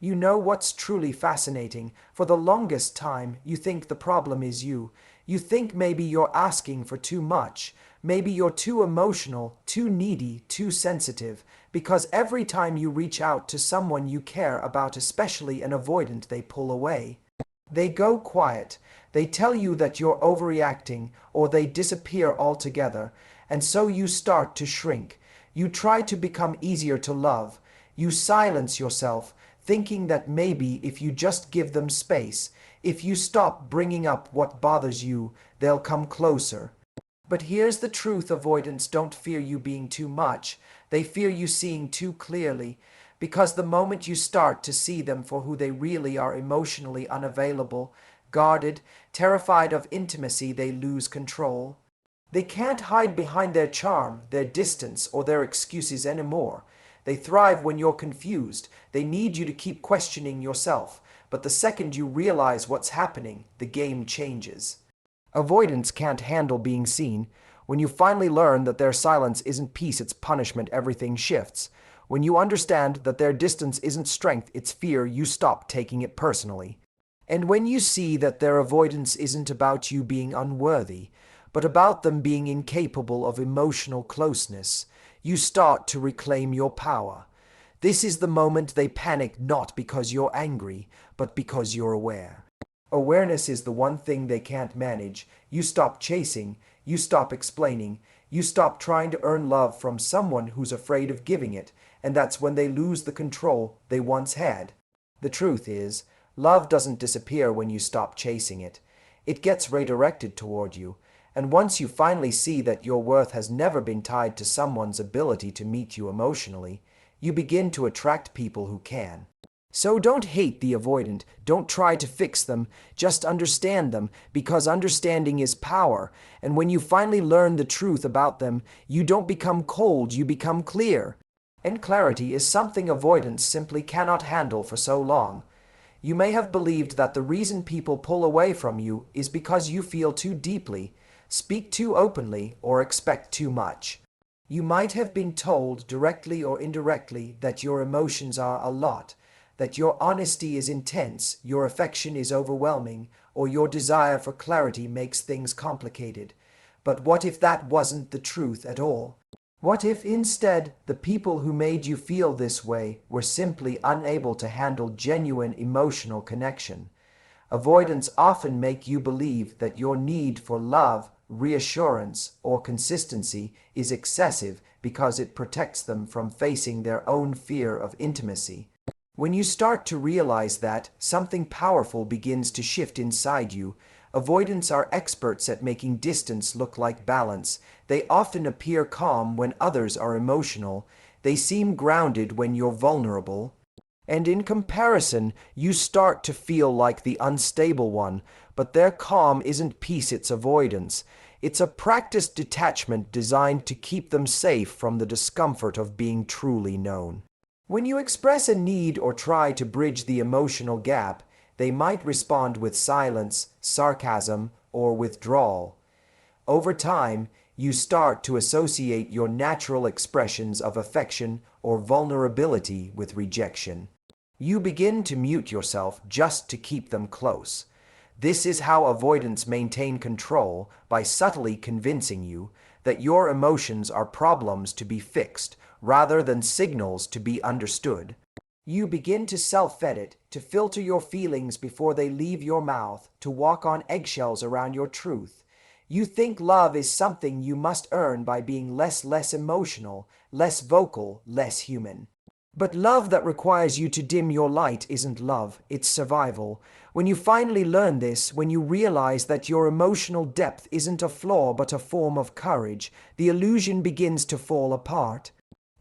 You know what's truly fascinating? For the longest time, you think the problem is you. You think maybe you're asking for too much. Maybe you're too emotional, too needy, too sensitive, because every time you reach out to someone you care about, especially an avoidant, they pull away. They go quiet. They tell you that you're overreacting, or they disappear altogether, and so you start to shrink. You try to become easier to love. You silence yourself, thinking that maybe if you just give them space, if you stop bringing up what bothers you, they'll come closer. But here's the truth: avoidants don't fear you being too much. They fear you seeing too clearly. Because the moment you start to see them for who they really are, emotionally unavailable, guarded, terrified of intimacy, they lose control. They can't hide behind their charm, their distance, or their excuses anymore. They thrive when you're confused. They need you to keep questioning yourself. But the second you realize what's happening, the game changes. Avoidance can't handle being seen. When you finally learn that their silence isn't peace, it's punishment, everything shifts. When you understand that their distance isn't strength, it's fear, you stop taking it personally. And when you see that their avoidance isn't about you being unworthy, but about them being incapable of emotional closeness, you start to reclaim your power. This is the moment they panic, not because you're angry, but because you're aware. Awareness is the one thing they can't manage. You stop chasing, you stop explaining, you stop trying to earn love from someone who's afraid of giving it, and that's when they lose the control they once had. The truth is, love doesn't disappear when you stop chasing it. It gets redirected toward you, and once you finally see that your worth has never been tied to someone's ability to meet you emotionally, you begin to attract people who can. So don't hate the avoidant, don't try to fix them, just understand them, because understanding is power, and when you finally learn the truth about them, you don't become cold, you become clear. And clarity is something avoidance simply cannot handle for so long. You may have believed that the reason people pull away from you is because you feel too deeply, speak too openly, or expect too much. You might have been told, directly or indirectly, that your emotions are a lot, that your honesty is intense, your affection is overwhelming, or your desire for clarity makes things complicated. But what if that wasn't the truth at all? What if instead the people who made you feel this way were simply unable to handle genuine emotional connection? Avoidants often make you believe that your need for love, reassurance, or consistency is excessive because it protects them from facing their own fear of intimacy. When you start to realize that, something powerful begins to shift inside you. Avoidants are experts at making distance look like balance. They often appear calm when others are emotional. They seem grounded when you're vulnerable. And in comparison, you start to feel like the unstable one. But their calm isn't peace, it's avoidance. It's a practiced detachment designed to keep them safe from the discomfort of being truly known. When you express a need or try to bridge the emotional gap, they might respond with silence, sarcasm, or withdrawal. Over time, you start to associate your natural expressions of affection or vulnerability with rejection. You begin to mute yourself just to keep them close. This is how avoidants maintain control, by subtly convincing you that your emotions are problems to be fixed rather than signals to be understood. You begin to self-edit, to filter your feelings before they leave your mouth, to walk on eggshells around your truth. You think love is something you must earn by being less emotional, less vocal, less human. But love that requires you to dim your light isn't love, it's survival. When you finally learn this, when you realize that your emotional depth isn't a flaw but a form of courage, the illusion begins to fall apart.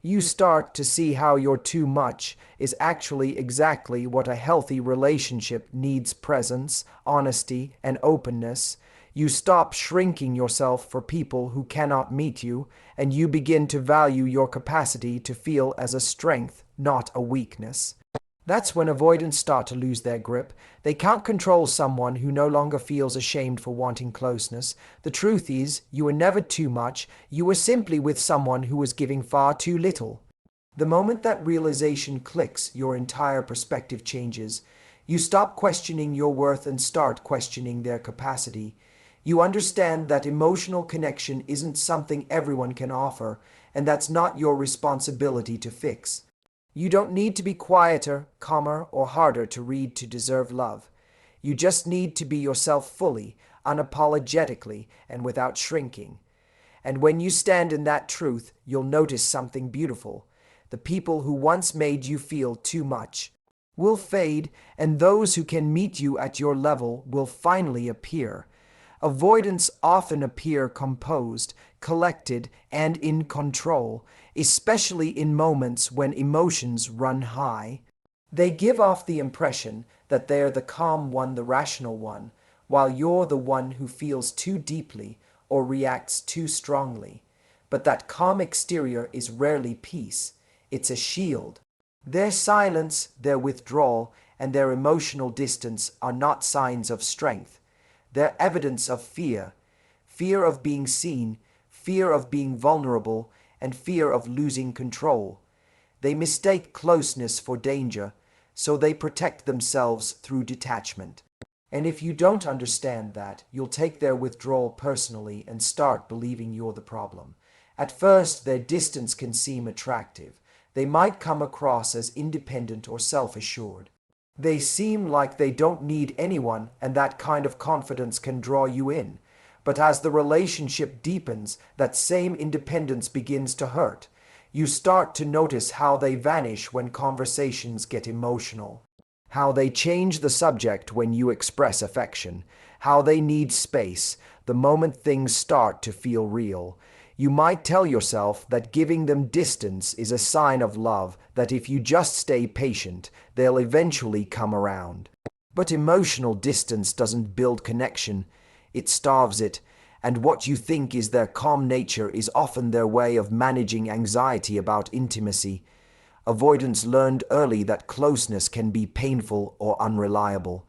You start to see how your too much is actually exactly what a healthy relationship needs: presence, honesty, and openness. You stop shrinking yourself for people who cannot meet you, and you begin to value your capacity to feel as a strength, not a weakness. That's when avoidants start to lose their grip. They can't control someone who no longer feels ashamed for wanting closeness. The truth is, you were never too much. You were simply with someone who was giving far too little. The moment that realization clicks, your entire perspective changes. You stop questioning your worth and start questioning their capacity. You understand that emotional connection isn't something everyone can offer, and that's not your responsibility to fix. You don't need to be quieter, calmer, or harder to read to deserve love. You just need to be yourself fully, unapologetically, and without shrinking. And when you stand in that truth, you'll notice something beautiful. The people who once made you feel too much will fade, and those who can meet you at your level will finally appear. Avoidants often appear composed, collected, and in control, especially in moments when emotions run high. They give off the impression that they're the calm one, the rational one, while you're the one who feels too deeply or reacts too strongly. But that calm exterior is rarely peace. It's a shield. Their silence, their withdrawal, and their emotional distance are not signs of strength. They're evidence of fear. Fear of being seen, fear of being vulnerable, and fear of losing control. They mistake closeness for danger, so they protect themselves through detachment. And if you don't understand that, you'll take their withdrawal personally and start believing you're the problem. At first, their distance can seem attractive. They might come across as independent or self-assured. They seem like they don't need anyone, and that kind of confidence can draw you in. But as the relationship deepens, that same independence begins to hurt. You start to notice how they vanish when conversations get emotional, how they change the subject when you express affection, how they need space the moment things start to feel real. You might tell yourself that giving them distance is a sign of love, that if you just stay patient, they'll eventually come around. But emotional distance doesn't build connection, it starves it, and what you think is their calm nature is often their way of managing anxiety about intimacy. Avoidance learned early that closeness can be painful or unreliable.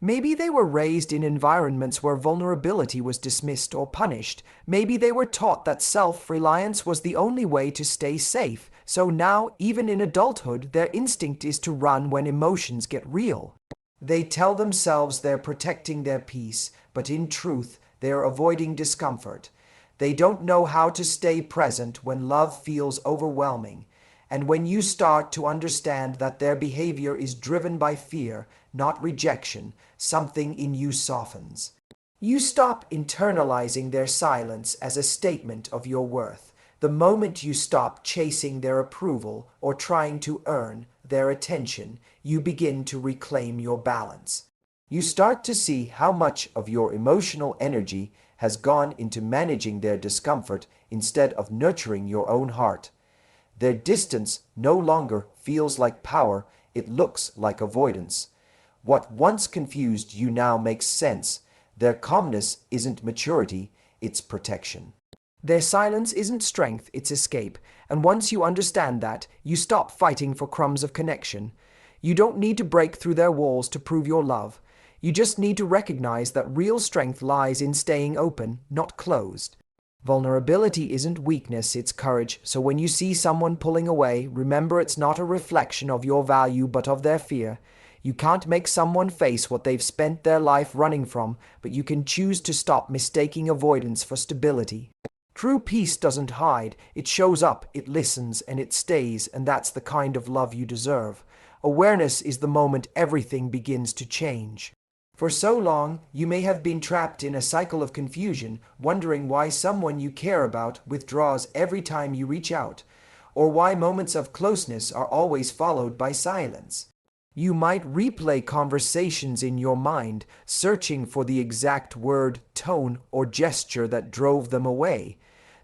Maybe they were raised in environments where vulnerability was dismissed or punished. Maybe they were taught that self-reliance was the only way to stay safe. So now, even in adulthood, their instinct is to run when emotions get real. They tell themselves they're protecting their peace, but in truth, they're avoiding discomfort. They don't know how to stay present when love feels overwhelming. And when you start to understand that their behavior is driven by fear, not rejection, something in you softens. You stop internalizing their silence as a statement of your worth. The moment you stop chasing their approval or trying to earn their attention, you begin to reclaim your balance. You start to see how much of your emotional energy has gone into managing their discomfort instead of nurturing your own heart. Their distance no longer feels like power, it looks like avoidance. What once confused you now makes sense. Their calmness isn't maturity, it's protection. Their silence isn't strength, it's escape. And once you understand that, you stop fighting for crumbs of connection. You don't need to break through their walls to prove your love. You just need to recognize that real strength lies in staying open, not closed. Vulnerability isn't weakness, it's courage. So when you see someone pulling away, remember it's not a reflection of your value but of their fear. You can't make someone face what they've spent their life running from, but you can choose to stop mistaking avoidance for stability. True peace doesn't hide, it shows up, it listens, and it stays, and that's the kind of love you deserve. Awareness is the moment everything begins to change. For so long, you may have been trapped in a cycle of confusion, wondering why someone you care about withdraws every time you reach out, or why moments of closeness are always followed by silence. You might replay conversations in your mind, searching for the exact word, tone, or gesture that drove them away.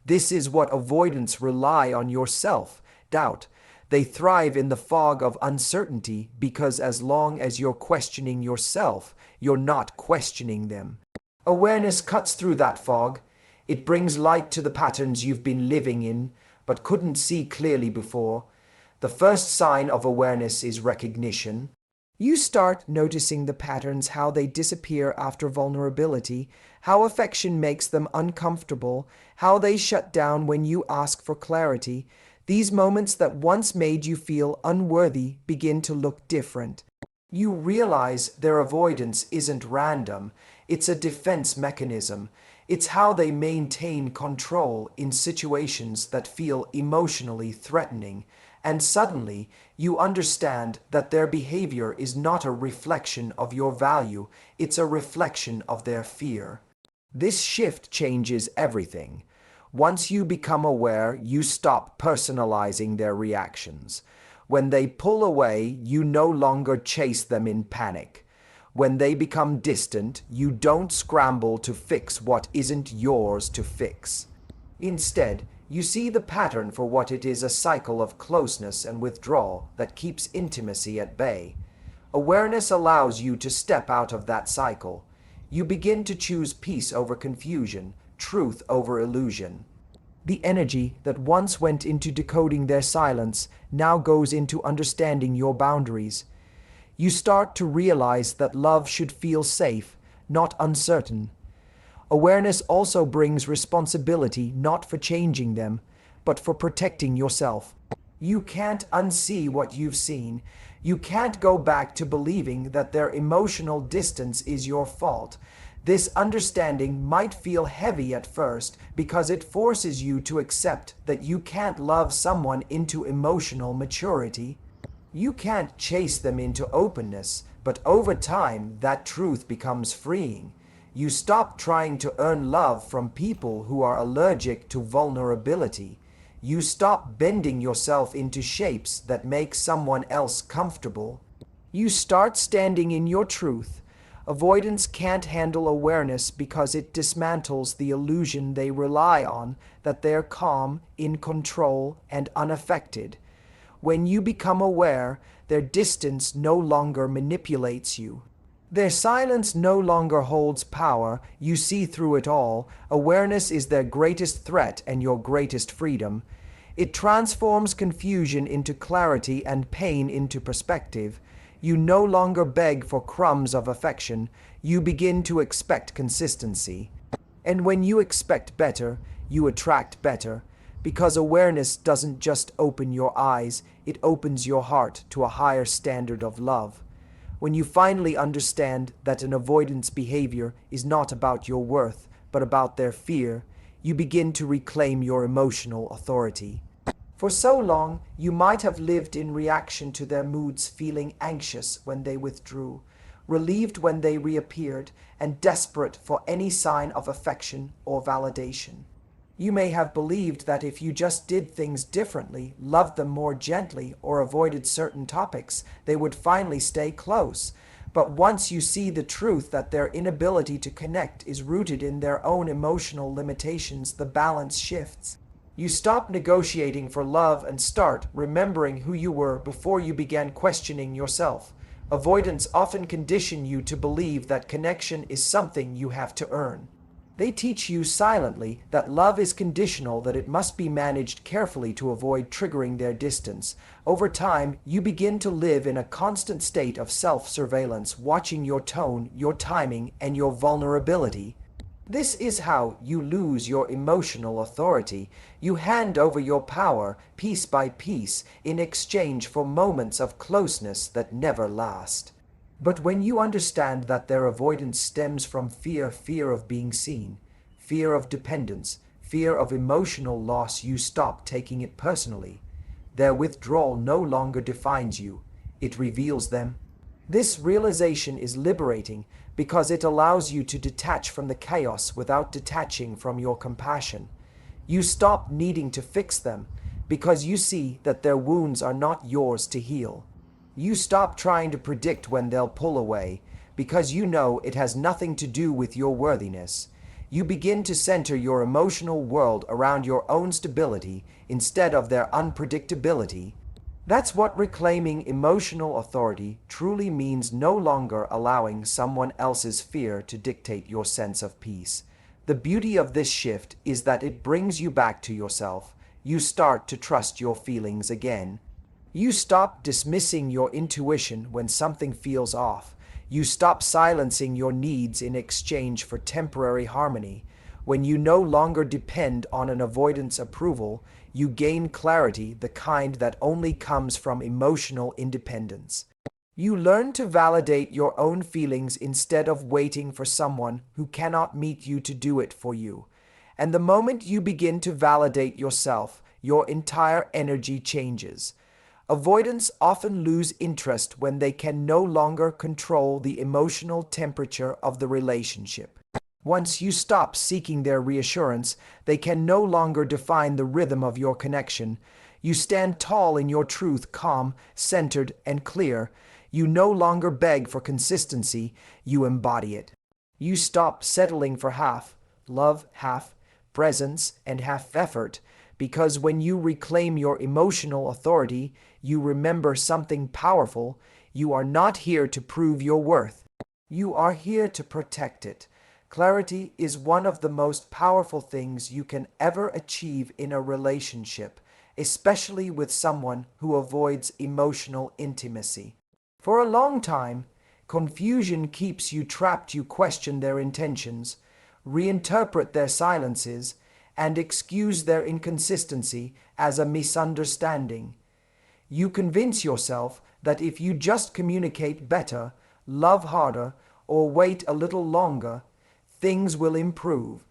This is what avoidants rely on: your self-doubt. They thrive in the fog of uncertainty because as long as you're questioning yourself, you're not questioning them. Awareness cuts through that fog. It brings light to the patterns you've been living in, but couldn't see clearly before. The first sign of awareness is recognition. You start noticing the patterns, how they disappear after vulnerability, how affection makes them uncomfortable, how they shut down when you ask for clarity. These moments that once made you feel unworthy begin to look different. You realize their avoidance isn't random, it's a defense mechanism. It's how they maintain control in situations that feel emotionally threatening. And suddenly, you understand that their behavior is not a reflection of your value, it's a reflection of their fear. This shift changes everything. Once you become aware, you stop personalizing their reactions. When they pull away, you no longer chase them in panic. When they become distant, you don't scramble to fix what isn't yours to fix. Instead, you see the pattern for what it is: a cycle of closeness and withdrawal that keeps intimacy at bay. Awareness allows you to step out of that cycle. You begin to choose peace over confusion, truth over illusion. The energy that once went into decoding their silence now goes into understanding your boundaries. You start to realize that love should feel safe, not uncertain. Awareness also brings responsibility not for changing them, but for protecting yourself. You can't unsee what you've seen. You can't go back to believing that their emotional distance is your fault. This understanding might feel heavy at first because it forces you to accept that you can't love someone into emotional maturity. You can't chase them into openness, but over time that truth becomes freeing. You stop trying to earn love from people who are allergic to vulnerability. You stop bending yourself into shapes that make someone else comfortable. You start standing in your truth. Avoidance can't handle awareness because it dismantles the illusion they rely on, that they're calm, in control, and unaffected. When you become aware, their distance no longer manipulates you. Their silence no longer holds power. You see through it all. Awareness is their greatest threat and your greatest freedom. It transforms confusion into clarity and pain into perspective. You no longer beg for crumbs of affection. You begin to expect consistency. And when you expect better, you attract better. Because awareness doesn't just open your eyes, it opens your heart to a higher standard of love. When you finally understand that an avoidance behavior is not about your worth, but about their fear, you begin to reclaim your emotional authority. For so long, you might have lived in reaction to their moods, feeling anxious when they withdrew, relieved when they reappeared, and desperate for any sign of affection or validation. You may have believed that if you just did things differently, loved them more gently, or avoided certain topics, they would finally stay close. But once you see the truth that their inability to connect is rooted in their own emotional limitations, the balance shifts. You stop negotiating for love and start remembering who you were before you began questioning yourself. Avoidants often condition you to believe that connection is something you have to earn. They teach you silently that love is conditional, that it must be managed carefully to avoid triggering their distance. Over time, you begin to live in a constant state of self-surveillance, watching your tone, your timing, and your vulnerability. This is how you lose your emotional authority. You hand over your power, piece by piece, in exchange for moments of closeness that never last. But when you understand that their avoidance stems from fear of being seen, fear of dependence, fear of emotional loss, you stop taking it personally. Their withdrawal no longer defines you, it reveals them. This realization is liberating because it allows you to detach from the chaos without detaching from your compassion. You stop needing to fix them because you see that their wounds are not yours to heal. You stop trying to predict when they'll pull away, because you know it has nothing to do with your worthiness. You begin to center your emotional world around your own stability instead of their unpredictability. That's what reclaiming emotional authority truly means: no longer allowing someone else's fear to dictate your sense of peace. The beauty of this shift is that it brings you back to yourself. You start to trust your feelings again. You stop dismissing your intuition when something feels off. You stop silencing your needs in exchange for temporary harmony. When you no longer depend on an avoidance approval, you gain clarity, the kind that only comes from emotional independence. You learn to validate your own feelings instead of waiting for someone who cannot meet you to do it for you. And the moment you begin to validate yourself, your entire energy changes. Avoidants often lose interest when they can no longer control the emotional temperature of the relationship. Once you stop seeking their reassurance, they can no longer define the rhythm of your connection. You stand tall in your truth, calm, centered, and clear. You no longer beg for consistency, you embody it. You stop settling for half love, half presence, and half effort, because when you reclaim your emotional authority, you remember something powerful. You are not here to prove your worth. You are here to protect it. Clarity is one of the most powerful things you can ever achieve in a relationship, especially with someone who avoids emotional intimacy. For a long time, confusion keeps you trapped. You question their intentions, reinterpret their silences, and excuse their inconsistency as a misunderstanding. You convince yourself that if you just communicate better, love harder, or wait a little longer, things will improve.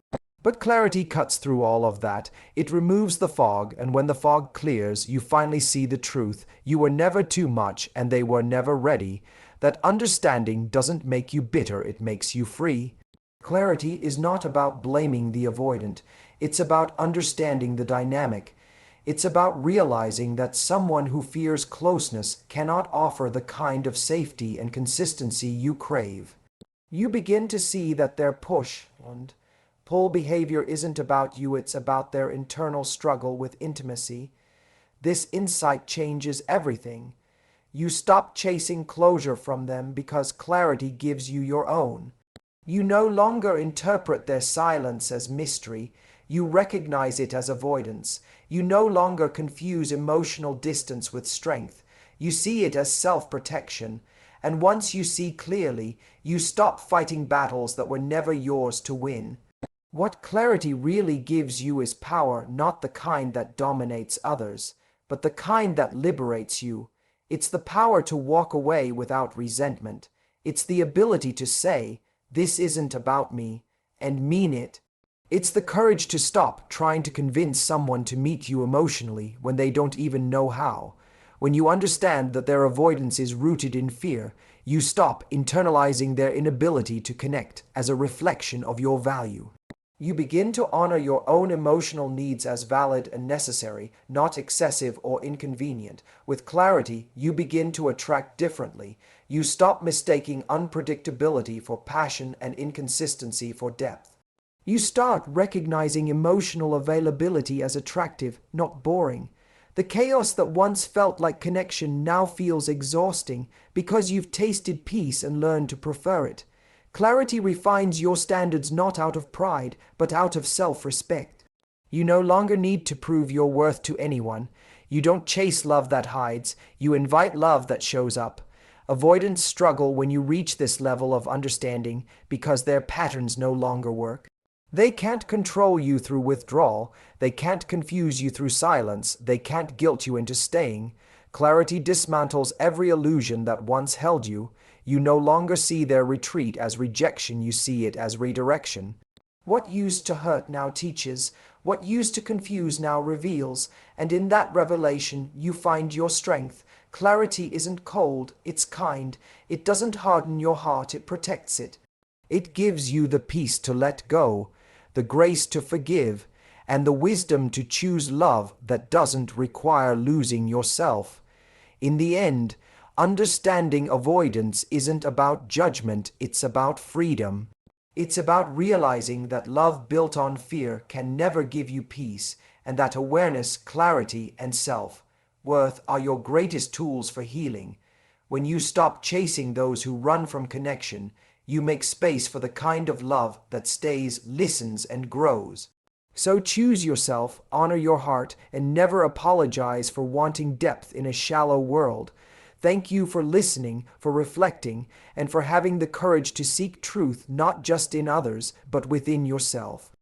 But clarity cuts through all of that. It removes the fog, and when the fog clears, you finally see the truth. You were never too much, and they were never ready. That understanding doesn't make you bitter, it makes you free. Clarity is not about blaming the avoidant. It's about understanding the dynamic. It's about realizing that someone who fears closeness cannot offer the kind of safety and consistency you crave. You begin to see that their push and pull behavior isn't about you, it's about their internal struggle with intimacy. This insight changes everything. You stop chasing closure from them because clarity gives you your own. You no longer interpret their silence as mystery. You recognize it as avoidance. You no longer confuse emotional distance with strength. You see it as self-protection. And once you see clearly, you stop fighting battles that were never yours to win. What clarity really gives you is power, not the kind that dominates others, but the kind that liberates you. It's the power to walk away without resentment. It's the ability to say, "This isn't about me," and mean it. It's the courage to stop trying to convince someone to meet you emotionally when they don't even know how. When you understand that their avoidance is rooted in fear, you stop internalizing their inability to connect as a reflection of your value. You begin to honor your own emotional needs as valid and necessary, not excessive or inconvenient. With clarity, you begin to attract differently. You stop mistaking unpredictability for passion and inconsistency for depth. You start recognizing emotional availability as attractive, not boring. The chaos that once felt like connection now feels exhausting because you've tasted peace and learned to prefer it. Clarity refines your standards not out of pride, but out of self-respect. You no longer need to prove your worth to anyone. You don't chase love that hides. You invite love that shows up. Avoidants struggle when you reach this level of understanding because their patterns no longer work. They can't control you through withdrawal. They can't confuse you through silence. They can't guilt you into staying. Clarity dismantles every illusion that once held you. You no longer see their retreat as rejection, you see it as redirection. What used to hurt now teaches. What used to confuse now reveals. And in that revelation, you find your strength. Clarity isn't cold, it's kind. It doesn't harden your heart, it protects it. It gives you the peace to let go, the grace to forgive, and the wisdom to choose love that doesn't require losing yourself. In the end, understanding avoidance isn't about judgment, it's about freedom. It's about realizing that love built on fear can never give you peace, and that awareness, clarity, and self-worth are your greatest tools for healing. When you stop chasing those who run from connection, you make space for the kind of love that stays, listens, and grows. So choose yourself, honor your heart, and never apologize for wanting depth in a shallow world. Thank you for listening, for reflecting, and for having the courage to seek truth not just in others, but within yourself.